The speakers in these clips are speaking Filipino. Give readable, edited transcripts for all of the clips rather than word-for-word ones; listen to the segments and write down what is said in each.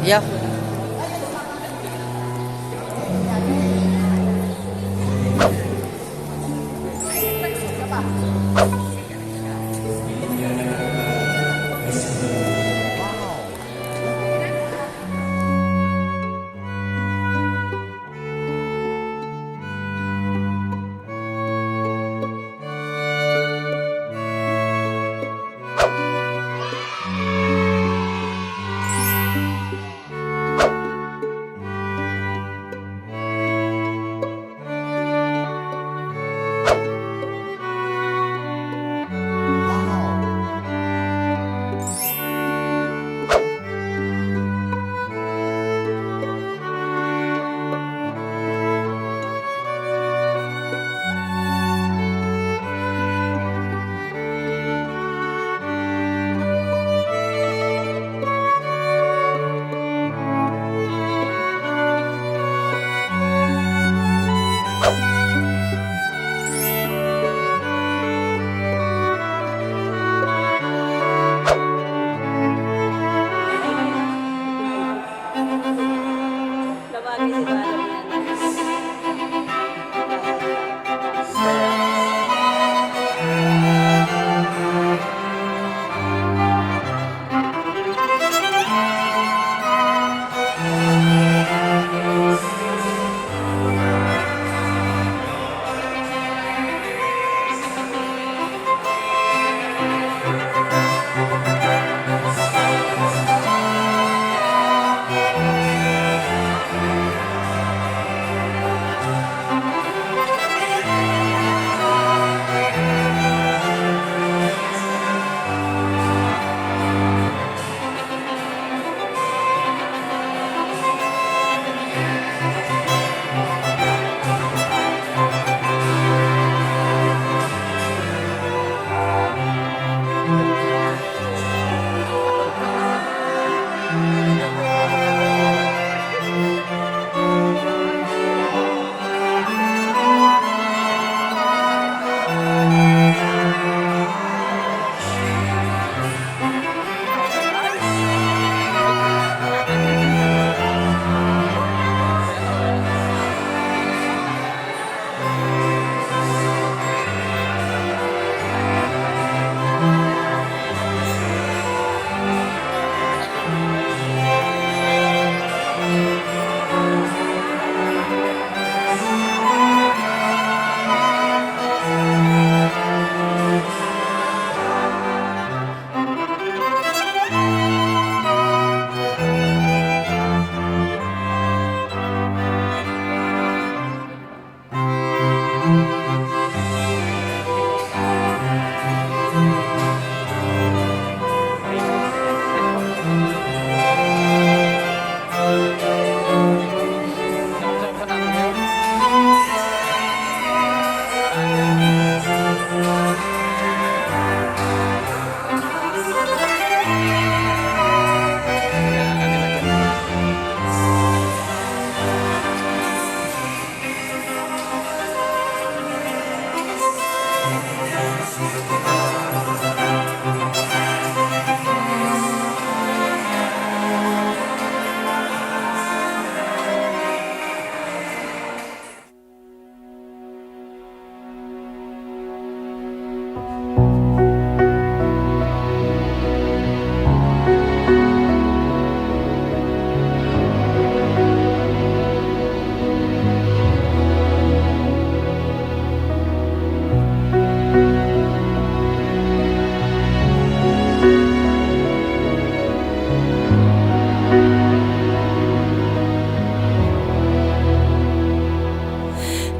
Iya.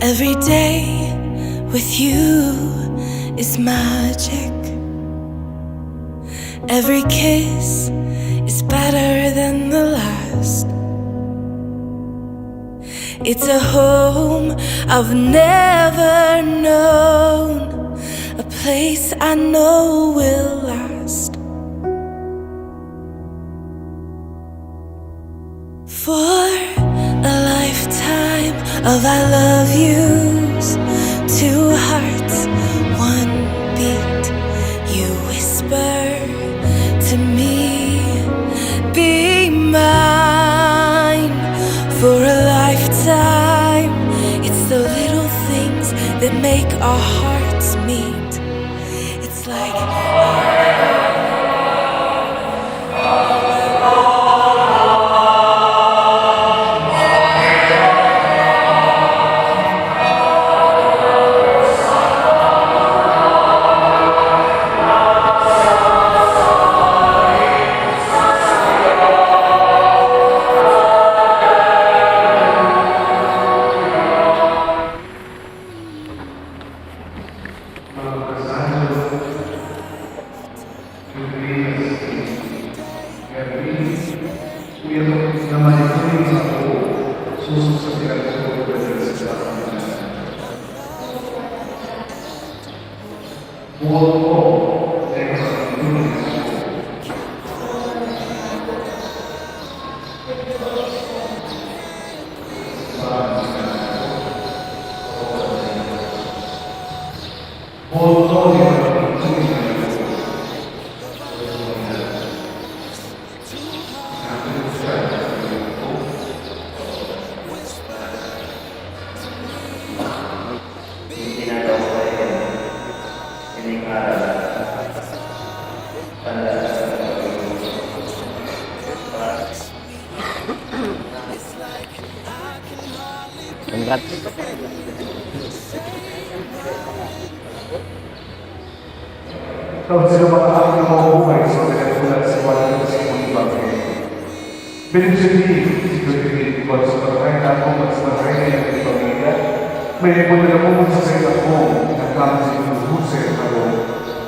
Every day with you is magic. Every kiss is better than the last. It's a home I've never known, a place I know will last. For a lifetime of I love yous, two hearts, one beat. You whisper to me, be mine. that make our hearts meet. It's like Congrats. Kalau sila makakakita ng mga buhay sa pinagkulat sa wala ng simong bagay. Beneficially, security because sa pagkain na ako at sa pagkain ng pamilya, may ipon na naman sa sa ako na kami sa inuhusay ako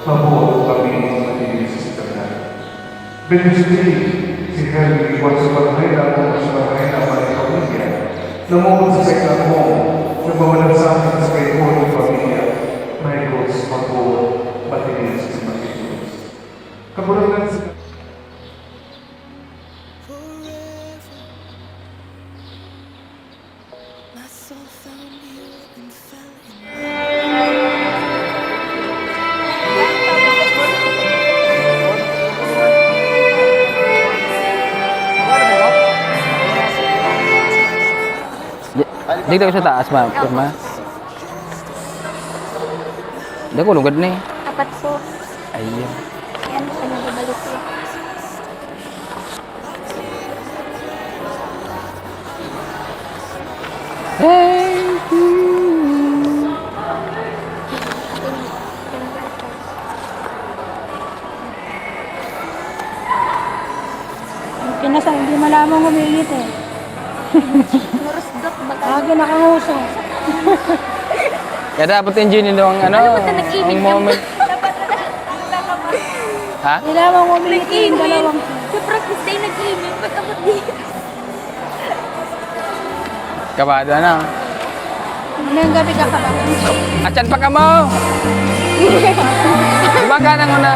mabuot kami ng matinig sa sitanan. Beneficially, security because sa pagkain na ako at sa pagkain ng pamilya, naman sa sa ako nagbawalan sa akin sa kayo ng pamilya, may Diyos mabuot matinig sa kagulangan sa my soul found you and fell in Dito ko sa taas, ma. Ma. Dako lugod ni. Apat po. Ayun. Yan, pinagabalik po. Thank you. Kinasal, hindi malamang humingit eh. Marusdok ba tayo? Agi nakanguso. Kaya dapat engineer ang ano, ang moment. Ha? Hindi lamang humingit yung dalawang. Sa practice day nag-email, pagkabot dito. Kabado na. Ngayong gabi kakabang. Atyan pa ka mo! Gumagana mo na.